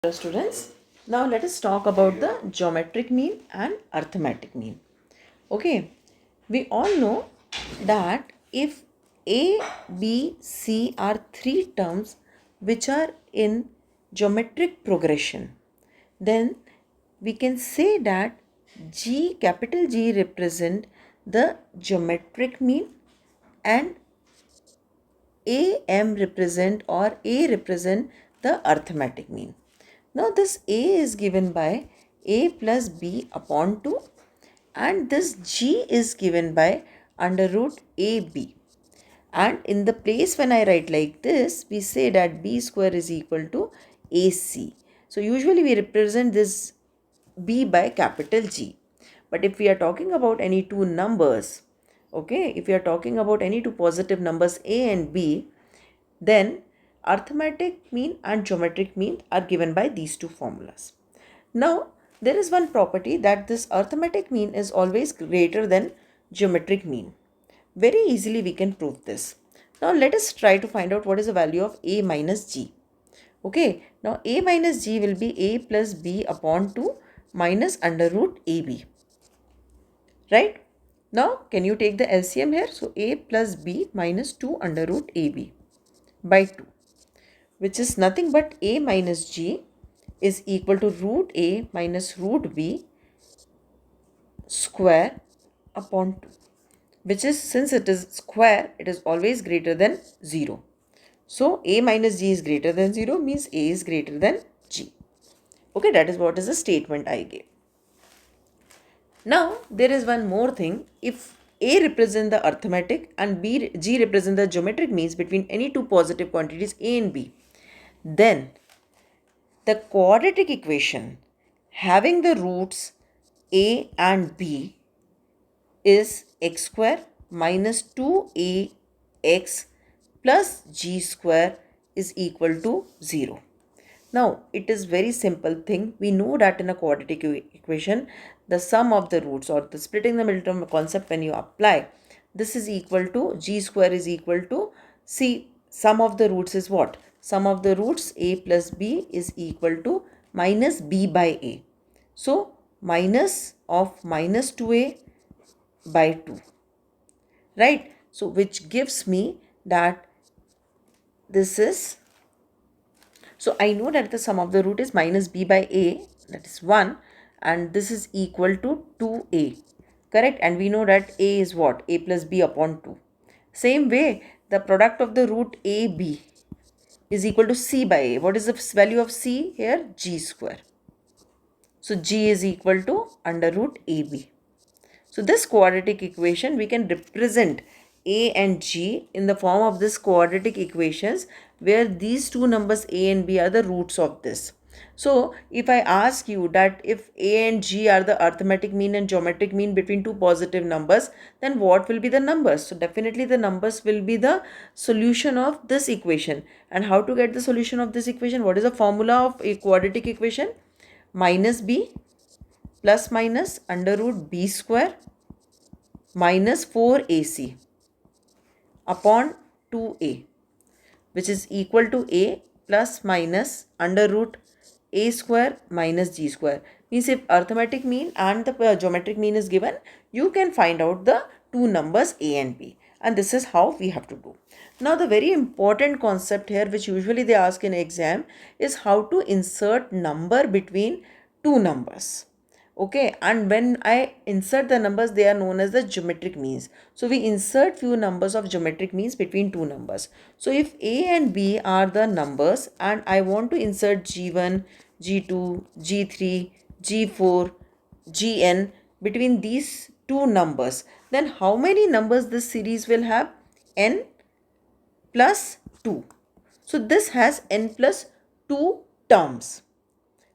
Hello students, now let us talk about the geometric mean and arithmetic mean. Okay, we all know that if A, B, C are three terms which are in geometric progression, then we can say that capital G represent the geometric mean and AM represent or A represent the arithmetic mean. Now this A is given by A plus B upon 2 and this G is given by under root AB. And in the place when I write like this, we say that B square is equal to AC. So usually we represent this B by capital G. But if we are talking about any two numbers, okay, if we are talking about any two positive numbers A and B, then arithmetic mean and geometric mean are given by these two formulas. Now, there is one property that this arithmetic mean is always greater than geometric mean. Very easily we can prove this. Now, let us try to find out what is the value of A minus G. Okay, now A minus G will be A plus B upon 2 minus under root AB. Right? Now, can you take the LCM here? So, A plus B minus 2 under root AB by 2, which is nothing but A minus G is equal to root A minus root B square upon 2, which is, since it is square, it is always greater than 0. So A minus G is greater than 0 means A is greater than G. Okay, that is what is the statement I gave. Now there is one more thing. If A represent the arithmetic and G represent the geometric means between any two positive quantities A and B, then the quadratic equation having the roots A and B is x square minus 2ax plus g square is equal to 0. Now, it is very simple thing. We know that in a quadratic equation, the sum of the roots or the splitting the middle term concept when you apply, this is equal to g square is equal to c. Sum of the roots is what? Sum of the roots a plus b is equal to minus b by a. So, minus of minus 2a by 2. Right? So, which gives me that this is, so I know that the sum of the root is minus b by a, that is 1, and this is equal to 2a. Correct? And we know that a is what? A plus b upon 2. Same way, the product of the root ab is equal to c by a. What is the value of c here? G square. So g is equal to under root ab. So this quadratic equation, we can represent a and g in the form of this quadratic equations where these two numbers a and b are the roots of this. So if I ask you that if a and g are the arithmetic mean and geometric mean between two positive numbers, then what will be the numbers? So definitely the numbers will be the solution of this equation. And how to get the solution of this equation? What is the formula of a quadratic equation? Minus b plus minus under root b square minus 4ac upon 2a, which is equal to a plus minus under root a square minus g square. Means if arithmetic mean and the geometric mean is given, you can find out the two numbers a and b. And this is how we have to do. Now the very important concept here, which usually they ask in exam, is how to insert number between two numbers. Okay, and when I insert the numbers, they are known as the geometric means. So we insert few numbers of geometric means between two numbers. So if a and b are the numbers and I want to insert g1, g2, g3, g4, gn between these two numbers, then how many numbers this series will have? N plus 2. So this has n plus 2 terms.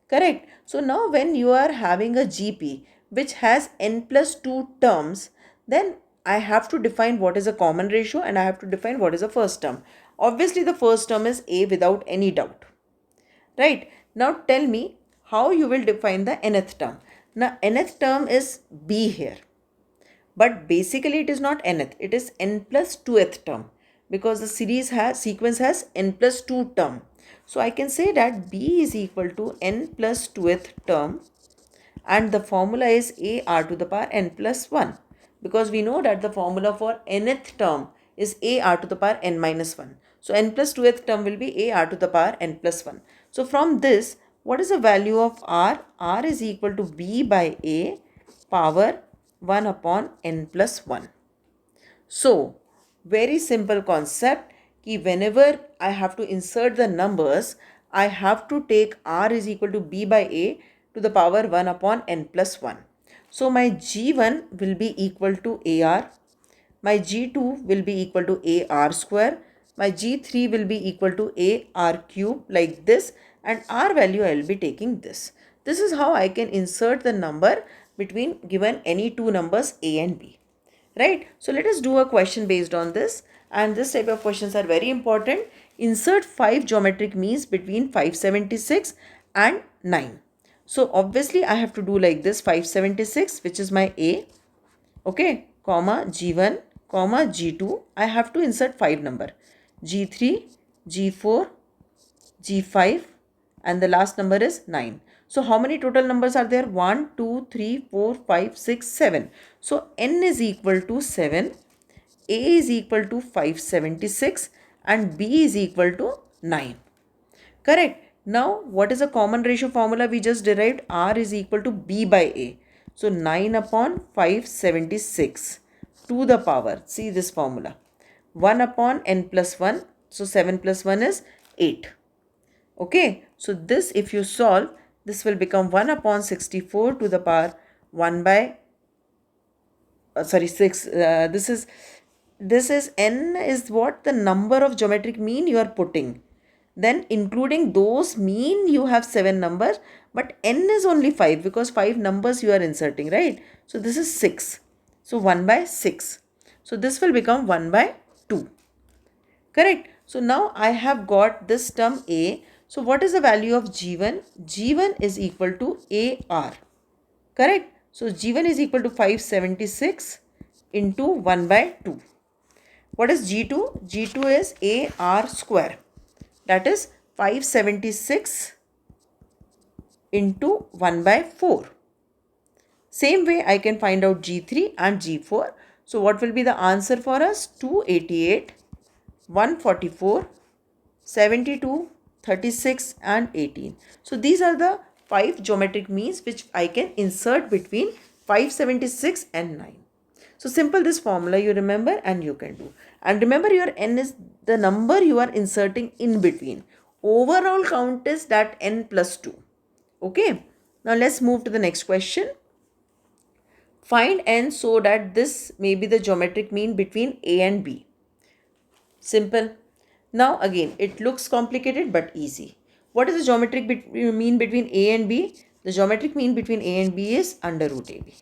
Correct. So now when you are having a GP which has n plus 2 terms, then I have to define what is a common ratio and I have to define what is the first term. Obviously the first term is A without any doubt. Right. Now tell me how you will define the nth term. Now nth term is B here. But basically it is not nth, it is n plus 2th term because the sequence has n plus 2 term. So I can say that b is equal to n plus 2th term, and the formula is a r to the power n plus 1, because we know that the formula for nth term is a r to the power n minus 1. So n plus 2th term will be a r to the power n plus 1. So from this, what is the value of r? R is equal to b by a power 1 upon n plus 1. So, very simple concept कि whenever I have to insert the numbers, I have to take r is equal to b by a to the power 1 upon n plus 1. So, my g1 will be equal to ar, my g2 will be equal to ar square, my g3 will be equal to ar cube, like this, and r value I will be taking this. This is how I can insert the number between given any two numbers a and b. Right? So let us do a question based on this, and this type of questions are very important. Insert 5 geometric means between 576 and 9. So obviously I have to do like this: 576, which is my a, okay, comma g1, comma g2. I have to insert 5 number: g3, g4, g5, and the last number is 9. So how many total numbers are there? 1, 2, 3, 4, 5, 6, 7. So n is equal to 7, a is equal to 576, and b is equal to 9. Correct. Now what is the common ratio formula we just derived? R is equal to b by a. So 9 upon 576 to the power, see this formula, 1 upon n plus 1. So 7 plus 1 is 8. Okay, so this, if you solve, this will become 1 upon 64 to the power 1 by 6. This is n is what the number of geometric mean you are putting. Then including those mean you have 7 numbers, but n is only 5 because 5 numbers you are inserting, right? So this is 6. So 1 by 6. So this will become 1 by 2. Correct. So now I have got this term a. So what is the value of g1? g1 is equal to ar. Correct. So g1 is equal to 576 into 1 by 2. What is g2? g2 is ar square. That is 576 into 1 by 4. Same way I can find out g3 and g4. So what will be the answer for us? 288, 144, 72, 36 and 18. So these are the 5 geometric means which I can insert between 576 and 9. So simple this formula you remember and you can do. And remember, your n is the number you are inserting in between. Overall count is that n plus 2. Okay. Now let's move to the next question. Find n so that this may be the geometric mean between a and b. Simple. Now again, it looks complicated but easy. What is the geometric mean between a and b? The geometric mean between a and b is under root ab.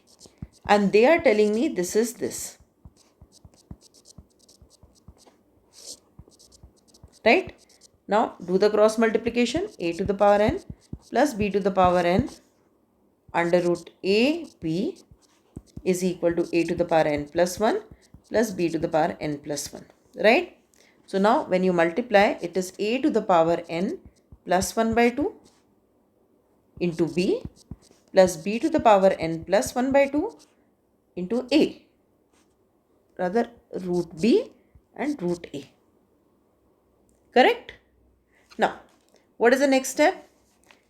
And they are telling me this is this. Right? Now do the cross multiplication. A to the power n plus b to the power n under root a b is equal to a to the power n plus 1 plus b to the power n plus 1. Right? So now when you multiply, it is a to the power n plus 1 by 2 into b plus b to the power n plus 1 by 2 into a, rather root b and root a. Correct? Now, what is the next step?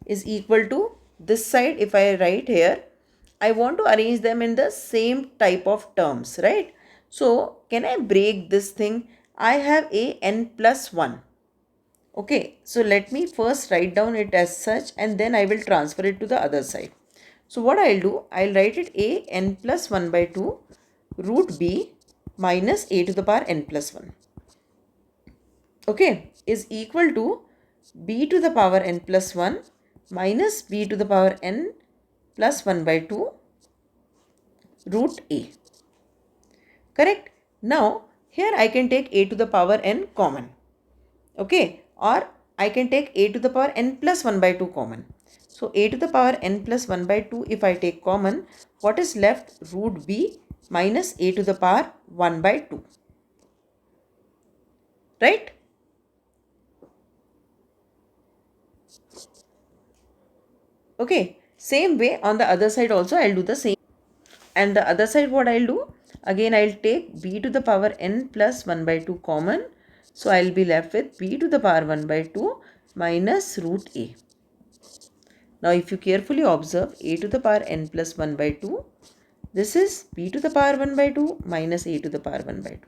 Is equal to this side. If I write here, I want to arrange them in the same type of terms, right? So, can I break this thing? I have a n plus 1. Okay, so let me first write down it as such and then I will transfer it to the other side. So what I'll do, I'll write it a n plus 1 by 2 root b minus a to the power n plus 1. Okay, is equal to b to the power n plus 1 minus b to the power n plus 1 by 2 root a. Correct? Now, here I can take a to the power n common. Okay, or I can take a to the power n plus 1 by 2 common. So a to the power n plus 1 by 2, if I take common, what is left? Root b minus a to the power 1 by 2. Right? Okay, same way on the other side also I'll do the same. And the other side what I'll do, again I'll take b to the power n plus 1 by 2 common. So I'll be left with b to the power 1 by 2 minus root a. Now if you carefully observe, a to the power n plus 1 by 2, this is b to the power 1 by 2 minus a to the power 1 by 2.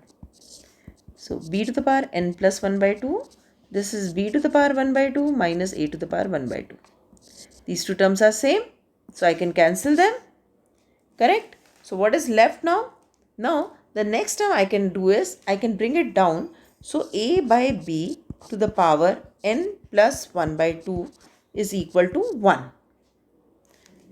So b to the power n plus 1 by 2, this is b to the power 1 by 2 minus a to the power 1 by 2. These two terms are same, so I can cancel them. Correct? So what is left now? Now the next term I can do is, I can bring it down. So a by b to the power n plus 1 by 2 is equal to 1.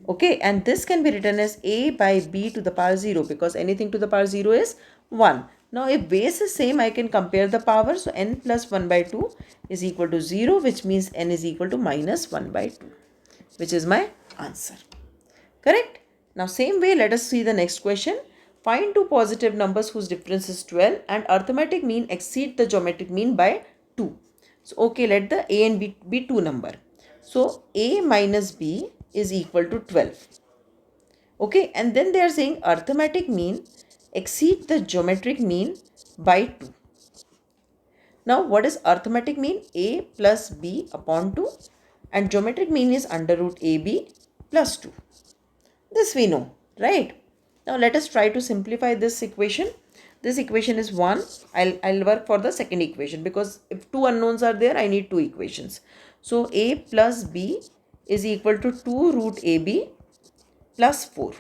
Okay, and this can be written as a by b to the power 0, because anything to the power 0 is 1. Now if base is same, I can compare the power. So n plus 1 by 2 is equal to 0, which means n is equal to minus 1 by 2, which is my answer. Correct? Now same way, let us see the next question. Find two positive numbers whose difference is 12 and arithmetic mean exceed the geometric mean by 2. So okay, let the a and b be two number. So a minus b is equal to 12. Okay, and then they are saying arithmetic mean exceed the geometric mean by 2. Now what is arithmetic mean? A plus b upon 2, and geometric mean is under root ab plus 2. This we know, right? Now let us try to simplify this equation. This equation is 1. I'll work for the second equation, because if two unknowns are there, I need two equations. So a plus b is equal to 2 root ab plus 4.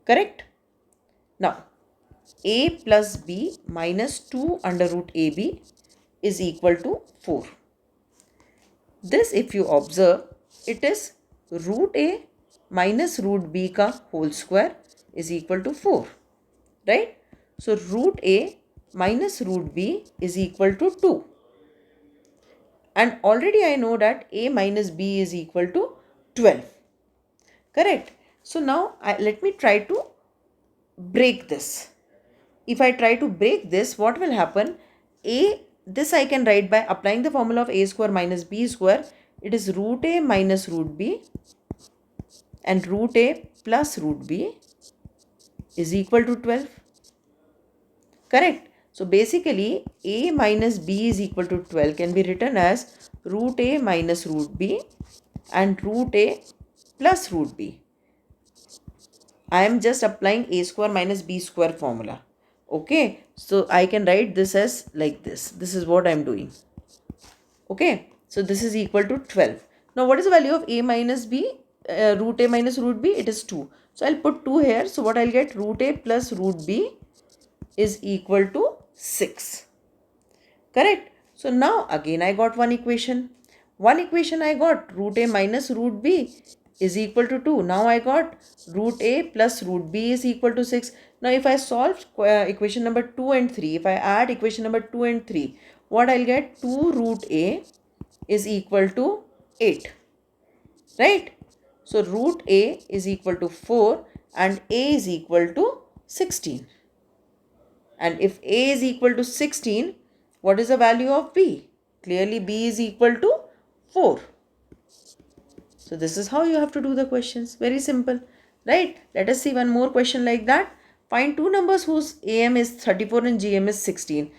Correct? Now a plus b minus 2 under root ab is equal to 4. This, if you observe, it is root a minus root b ka whole square is equal to 4, right? So root a minus root b is equal to 2, and already I know that a minus b is equal to 12. Correct? So now let me try to break this. If I try to break this, what will happen? This I can write by applying the formula of a square minus b square. It is root a minus root b, and root a plus root b is equal to 12. Correct? So basically a minus b is equal to 12 can be written as root a minus root b and root a plus root b. I am just applying a square minus b square formula. Okay, so I can write this as like this. This is what I am doing. Okay, so this is equal to 12. Now what is the value of a minus b? Root a minus root b, it is 2. So I'll put 2 here. So what I'll get, root a plus root b is equal to 6. Correct? So now again I got one equation. One equation I got, root a minus root b is equal to 2. Now I got root a plus root b is equal to 6. Now if I solve equation number 2 and 3, if I add equation number 2 and 3, what I'll get, 2 root a is equal to 8. Right? So root a is equal to 4 and a is equal to 16. And if a is equal to 16, what is the value of b? Clearly b is equal to 4. So this is how you have to do the questions. Very simple, right? Let us see one more question like that. Find two numbers whose AM is 34 and GM is 16.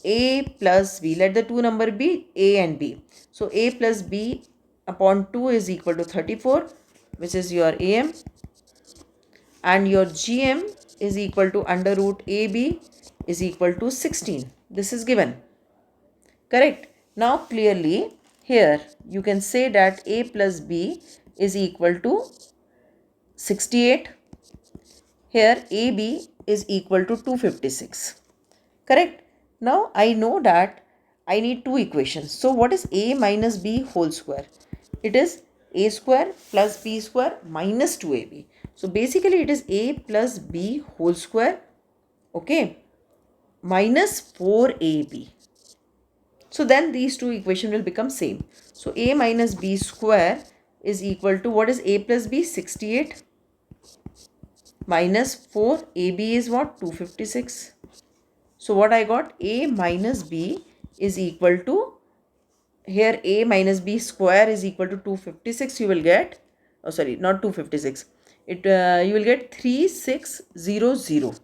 A plus B. Let the two number be A and B. So A plus B upon 2 is equal to 34, which is your AM. And your GM is equal to under root AB is equal to 16. This is given. Correct? Now clearly here you can say that A plus B is equal to 68. Here AB is equal to 256. Correct? Now I know that I need two equations. So what is A minus B whole square? It is A square plus B square minus 2AB. So basically it is A plus B whole square, okay, minus 4AB. So then these two equations will become same. So A minus B square is equal to, what is A plus B? 68 minus 4. AB is what? 256. So what I got? A minus B is equal to here a minus b square is equal to 256, you will get, oh sorry, not 256, you will get 3600,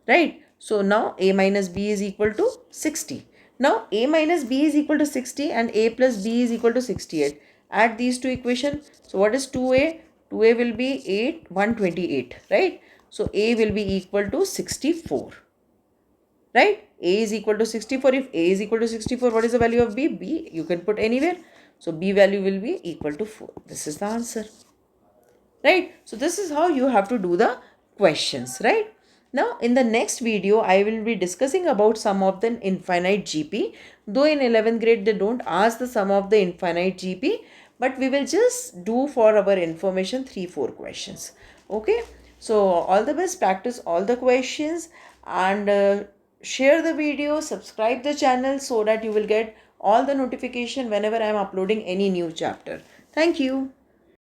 right? So now a minus b is equal to 60. Now a minus b is equal to 60 and a plus b is equal to 68. Add these two equations. So what is 2a? 2a will be 128, right? So a will be equal to 64, right? A is equal to 64. If a is equal to 64, what is the value of b? B you can put anywhere. So b value will be equal to 4. This is the answer, right? So this is how you have to do the questions, right? Now in the next video I will be discussing about sum of the infinite GP. Though in 11th grade they don't ask the sum of the infinite GP, but we will just do for our information 3-4 questions. Okay, so all the best, practice all the questions, and share the video, subscribe the channel so that you will get all the notification whenever I am uploading any new chapter. Thank you.